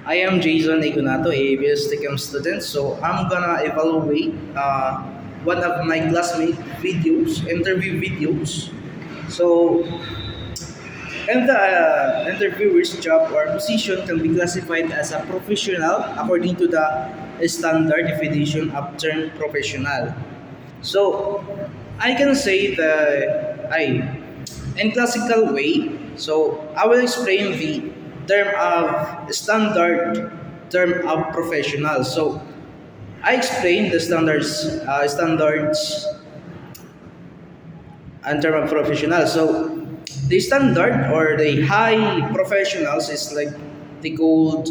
I am Jason Egunato, a ABS Techem student. So I'm gonna evaluate one of my classmate videos, interview videos. So, and the interviewer's job or position can be classified as a professional according to the standard definition of term professional. So, I can say the I in classical way. So I will explain the term of standard, term of professional. So I explain the standards and term of professional. So the standard or the high professionals is like the gold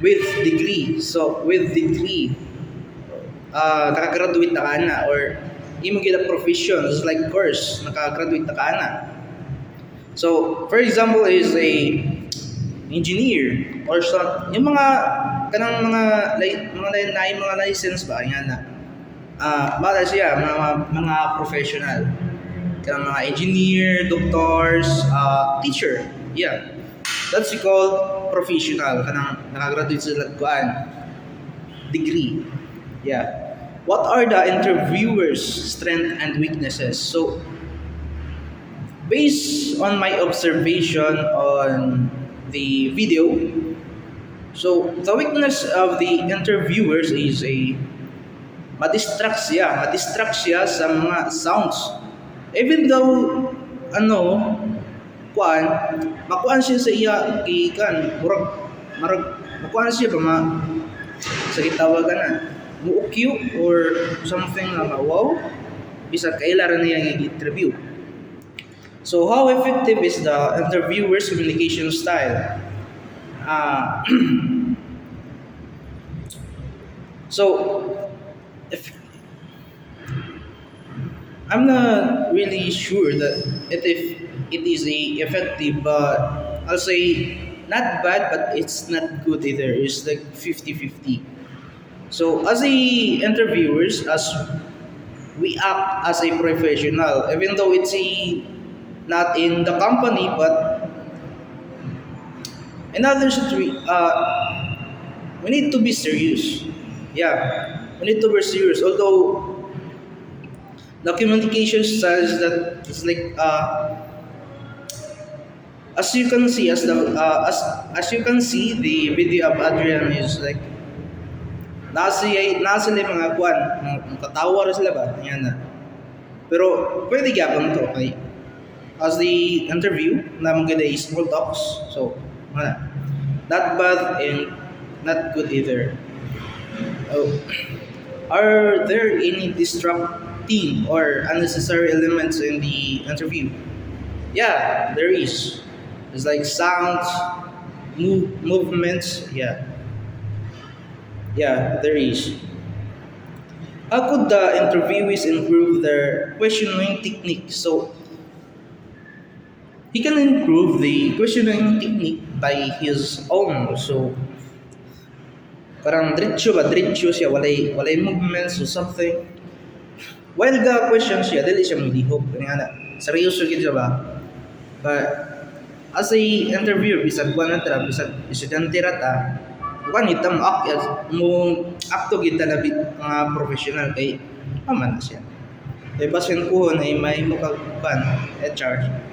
with degree. So with degree, nakagraduate na ka na or imo gila profession is like course nakagraduate na ka na. So for example is a engineer or some yung mga kanang mga license ba nga na bala siya mga professional kanang mga engineer, doctors, teacher, yeah, that's called professional kanang nakagraduate sila kuan degree. Yeah. What are the interviewer's strength and weaknesses? So, based on my observation on the video, so the weakness of the interviewers is madistract siya sa mga sounds. Even though, makuan siya sa iya, makuan siya ba sa gitawagan na, muukyo or something na wow bisa kailangan niya i-interview. So how effective is the interviewer's communication style? So if I'm not really sure that if it is a effective, but I'll say not bad but it's not good either. It's like 50-50. So as a interviewers, as we act as a professional, even though it's not in the company, but in other we need to be serious. Yeah, we need to be serious. Although the communication styles that it's like as you can see as you can see the video of Adrian is like nasa sila mga kuan, tatawa rin sila ba? Yan na. Pero pwede gyapon to kay as the interview na maganda is small talks. So, not bad and not good either. Oh. Are there any distracting or unnecessary elements in the interview? Yeah, there is. It's like sounds, movements, yeah. Yeah, there is. How could the interviewees improve their questioning technique? So, he can improve the questioning technique by his own. So, parang diretso siya, walay movements or something. While the question siya, dili siya maglihok. Nga na, seryoso gid siya ba? But, as a interviewer, bisag estudyante rata, bukan hitam mo akto kita labi mga professional kay aman na siya. Kay basin ko na may mukha HR.